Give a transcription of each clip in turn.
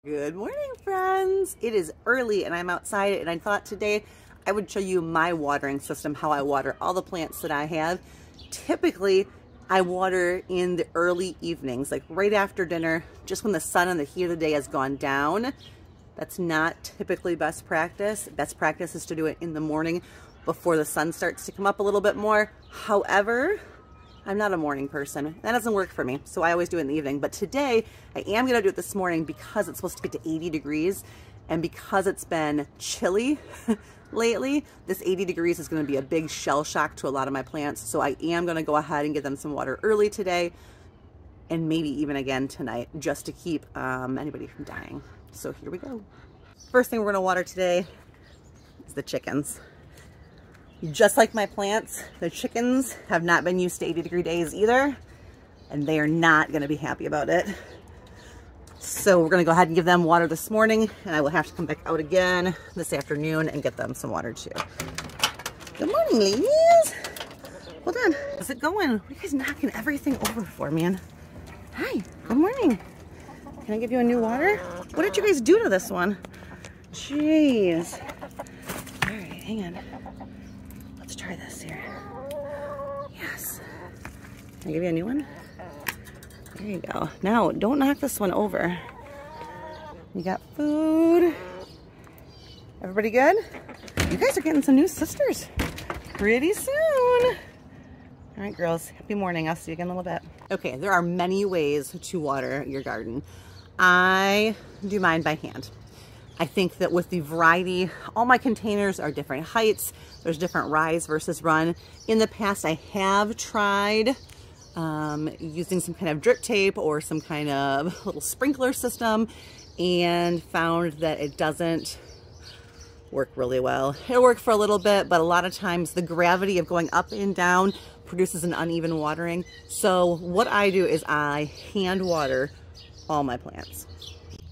Good morning, friends. It is early and I'm outside, and I thought today I would show you my watering system, how I water all the plants that I have. Typically, I water in the early evenings, like right after dinner, just when the sun and the heat of the day has gone down. That's not typically best practice. Best practice is to do it in the morning before the sun starts to come up a little bit more. However, I'm not a morning person. That doesn't work for me, so I always do it in the evening. But today, I am gonna do it this morning because it's supposed to get to 80 degrees, and because it's been chilly lately, this 80 degrees is gonna be a big shell shock to a lot of my plants. So I am gonna go ahead and give them some water early today, and maybe even again tonight, just to keep anybody from dying. So here we go. First thing we're gonna water today is the chickens. Just like my plants, the chickens have not been used to 80-degree days either, and they are not going to be happy about it. So we're going to go ahead and give them water this morning, and I will have to come back out again this afternoon and get them some water too. Good morning, ladies. Hold on. How's it going? What are you guys knocking everything over for, man? Hi. Good morning. Can I give you a new water? What did you guys do to this one? Jeez. All right, hang on. Let's try this here. Yes. Can I give you a new one? There you go. Now, don't knock this one over. You got food. Everybody good? You guys are getting some new sisters pretty soon. All right, girls. Happy morning. I'll see you again in a little bit. Okay, there are many ways to water your garden. I do mine by hand. I think that with the variety, all my containers are different heights. There's different rise versus run. In the past, I have tried using some kind of drip tape or some kind of little sprinkler system, and found that it doesn't work really well. It'll work for a little bit, but a lot of times the gravity of going up and down produces an uneven watering. So what I do is I hand water all my plants.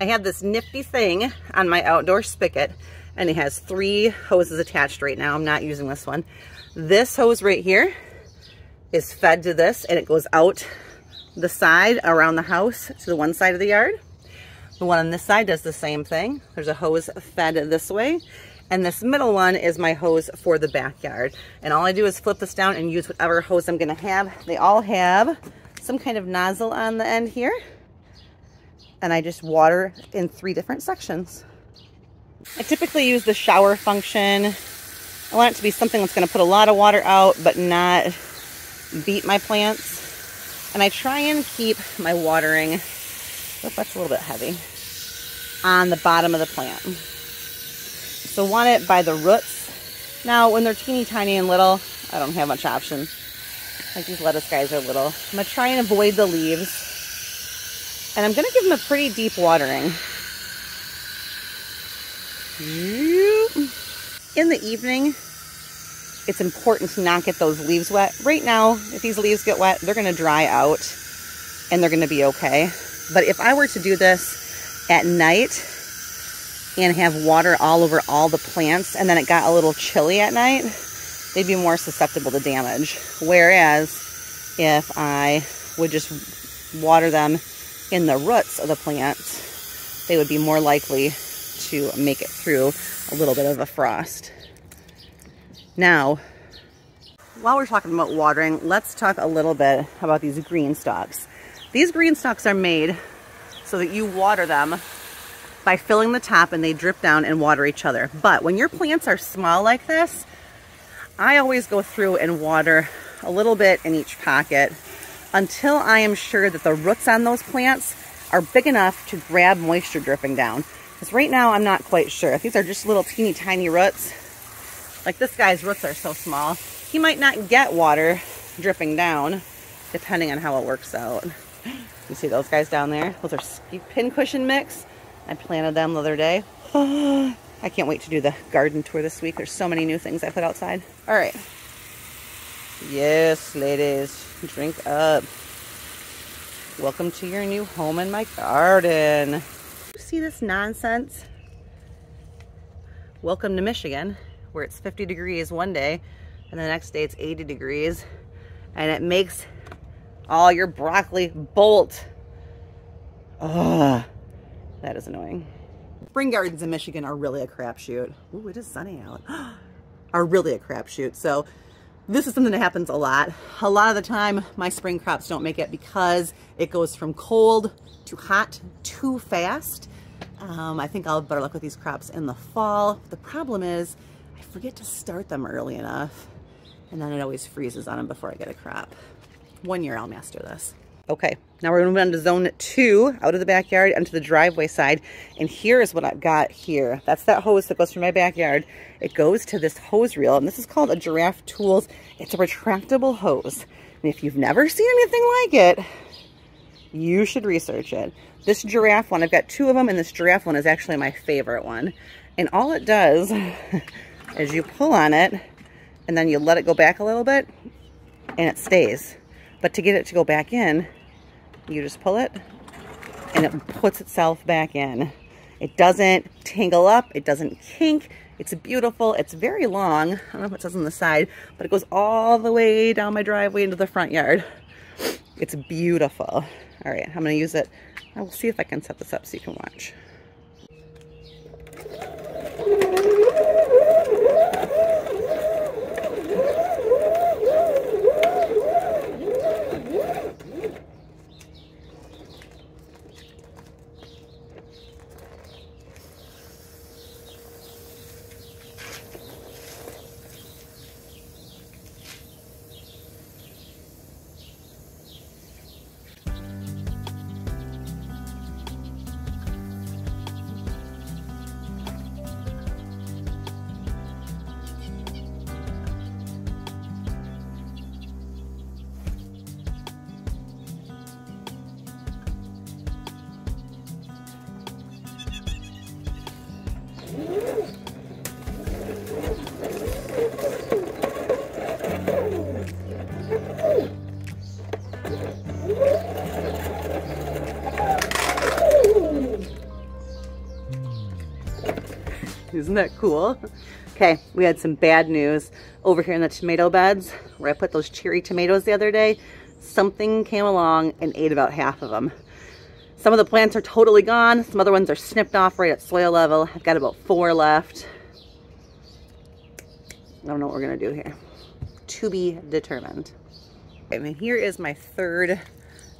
I have this nifty thing on my outdoor spigot, and it has 3 hoses attached right now. I'm not using this one. This hose right here is fed to this, and it goes out the side around the house to the one side of the yard. The one on this side does the same thing. There's a hose fed this way, and this middle one is my hose for the backyard. And all I do is flip this down and use whatever hose I'm gonna have. They all have some kind of nozzle on the end here, and I just water in 3 different sections. I typically use the shower function. I want it to be something that's going to put a lot of water out but not beat my plants. And I try and keep my watering, oh, that's a little bit heavy, on the bottom of the plant. So want it by the roots. Now when they're teeny tiny and little, I don't have much option. Like these lettuce guys are little. I'm going to try and avoid the leaves. And I'm going to give them a pretty deep watering. In the evening, it's important to not get those leaves wet. Right now, if these leaves get wet, they're going to dry out and they're going to be okay. But if I were to do this at night and have water all over all the plants, and then it got a little chilly at night, they'd be more susceptible to damage. Whereas if I would just water them in the roots of the plants, they would be more likely to make it through a little bit of a frost. Now, while we're talking about watering, let's talk a little bit about these green stalks. These green stalks are made so that you water them by filling the top and they drip down and water each other. But when your plants are small like this, I always go through and water a little bit in each pocket until I am sure that the roots on those plants are big enough to grab moisture dripping down. Because right now I'm not quite sure. If these are just little teeny tiny roots, like this guy's roots are so small, he might not get water dripping down depending on how it works out. You see those guys down there? Those are pincushion mix. I planted them the other day. I can't wait to do the garden tour this week. There's so many new things I put outside. All right. Yes, ladies, drink up. Welcome to your new home in my garden. You see this nonsense? Welcome to Michigan, where it's 50 degrees one day and the next day it's 80 degrees, and it makes all your broccoli bolt. Ugh. That is annoying. Spring gardens in Michigan are really a crapshoot. Ooh, it is sunny out. Are really a crapshoot. So this is something that happens a lot. A lot of the time, my spring crops don't make it because it goes from cold to hot too fast. I think I'll have better luck with these crops in the fall. The problem is I forget to start them early enough, and then it always freezes on them before I get a crop. One year I'll master this. Okay, now we're gonna move on to zone 2, out of the backyard onto the driveway side. And here is what I've got here. That's that hose that goes from my backyard. It goes to this hose reel, and this is called a Giraffe Tools. It's a retractable hose. And if you've never seen anything like it, you should research it. This Giraffe one, I've got 2 of them, and this Giraffe one is actually my favorite one. And all it does is you pull on it, and then you let it go back a little bit, and it stays. But to get it to go back in, you just pull it and it puts itself back in. It doesn't tangle up, it doesn't kink. It's beautiful, it's very long. I don't know if it says on the side, but it goes all the way down my driveway into the front yard. It's beautiful. All right, I'm gonna use it. I will see if I can set this up so you can watch. Isn't that cool? Okay, we had some bad news over here in the tomato beds where I put those cherry tomatoes the other day. Something came along and ate about half of them. Some of the plants are totally gone. Some other ones are snipped off right at soil level. I've got about 4 left. I don't know what we're gonna do here. To be determined. Okay, I mean, here is my 3rd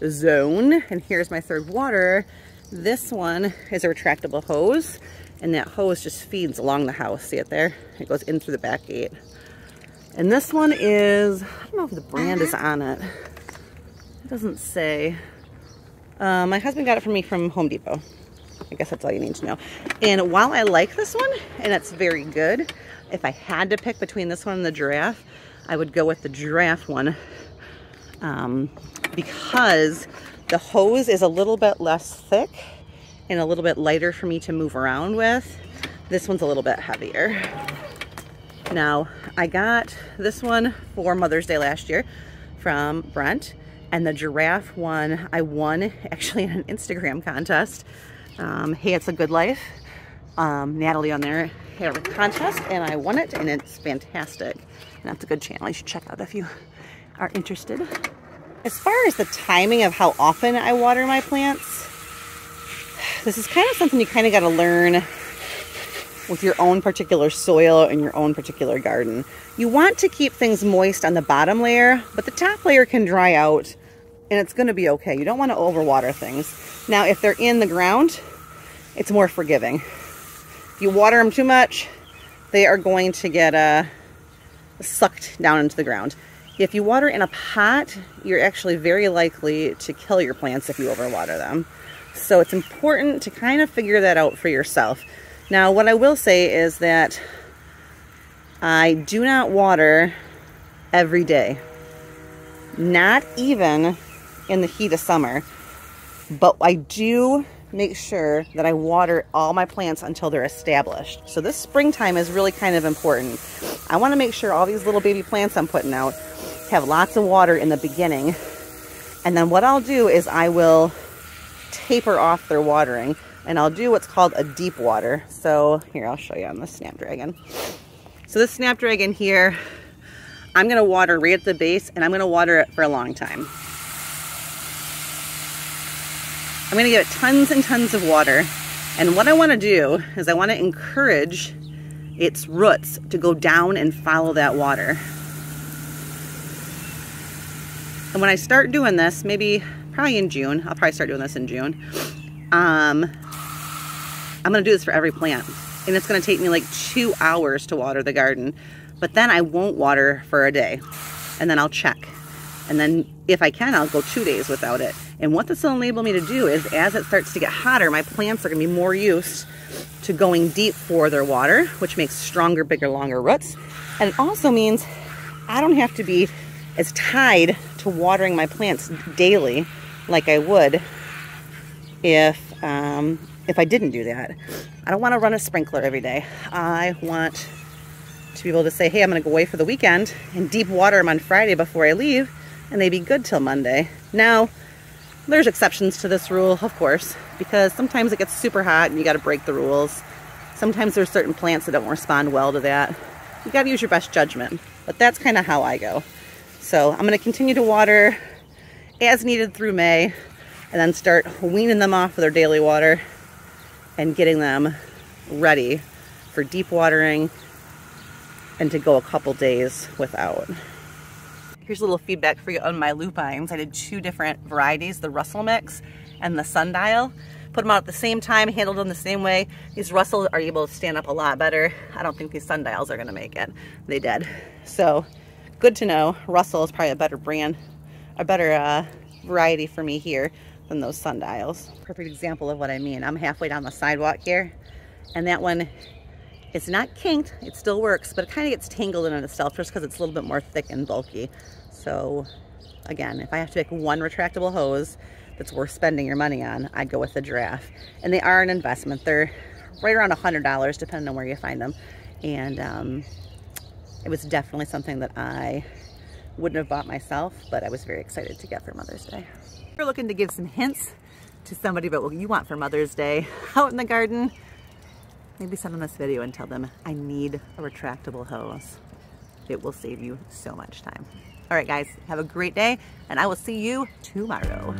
zone, and here's my 3rd water. This one is a retractable hose, and that hose just feeds along the house. See it there? It goes in through the back gate. And this one is, I don't know if the brand is on it. It doesn't say. My husband got it for me from Home Depot. I guess that's all you need to know. And while I like this one, and it's very good, if I had to pick between this one and the Giraffe, I would go with the Giraffe one because the hose is a little bit less thick and a little bit lighter for me to move around with. This one's a little bit heavier. Now, I got this one for Mother's Day last year from Brent, and the Giraffe one I won actually in an Instagram contest. Hey, It's a Good Life. Natalie on there had a contest and I won it, and it's fantastic. And that's a good channel you should check out if you are interested. As far as the timing of how often I water my plants, this is kind of something you kind of got to learn with your own particular soil and your own particular garden. You want to keep things moist on the bottom layer, but the top layer can dry out and it's going to be okay. You don't want to overwater things. Now, if they're in the ground, it's more forgiving. If you water them too much, they are going to get sucked down into the ground. If you water in a pot, you're actually very likely to kill your plants if you overwater them. So it's important to kind of figure that out for yourself. Now, what I will say is that I do not water every day. Not even in the heat of summer. But I do make sure that I water all my plants until they're established. So this springtime is really kind of important. I want to make sure all these little baby plants I'm putting out have lots of water in the beginning. And then what I'll do is I will taper off their watering, and I'll do what's called a deep water. So here, I'll show you on the Snapdragon. So this Snapdragon here, I'm going to water right at the base, and I'm going to water it for a long time. I'm going to give it tons and tons of water. And what I want to do is I want to encourage its roots to go down and follow that water. And when I start doing this, probably in June, I'll probably start doing this in June. I'm gonna do this for every plant. And it's gonna take me like 2 hours to water the garden. But then I won't water for a day. And then I'll check. And then if I can, I'll go 2 days without it. And what this will enable me to do is as it starts to get hotter, my plants are gonna be more used to going deep for their water, which makes stronger, bigger, longer roots. And it also means I don't have to be as tied to watering my plants daily like I would if I didn't do that. I don't want to run a sprinkler every day. I want to be able to say, hey, I'm going to go away for the weekend and deep water them on Friday before I leave, and they be good till Monday. Now, there's exceptions to this rule, of course, because sometimes it gets super hot and you got to break the rules. Sometimes there's certain plants that don't respond well to that. You got to use your best judgment, but that's kind of how I go. So I'm going to continue to water as needed through May, and then start weaning them off of their daily water and getting them ready for deep watering and to go a couple days without. Here's a little feedback for you on my lupines. I did 2 different varieties, the Russell Mix and the Sundial. Put them out at the same time, handled them the same way. These Russells are able to stand up a lot better. I don't think these Sundials are gonna make it. They did. So good to know. Russell is probably a better brand, a better variety for me here than those Sundials. Perfect example of what I mean. I'm halfway down the sidewalk here, and that one, it's not kinked, it still works, but it kind of gets tangled in itself just because it's a little bit more thick and bulky. So again, if I have to pick one retractable hose that's worth spending your money on, I'd go with the Giraffe. And they are an investment. They're right around $100 depending on where you find them. And it was definitely something that I wouldn't have bought myself, but I was very excited to get for Mother's Day. If you're looking to give some hints to somebody about what you want for Mother's Day out in the garden, maybe send them this video and tell them, I need a retractable hose. It will save you so much time. All right, guys, have a great day, and I will see you tomorrow.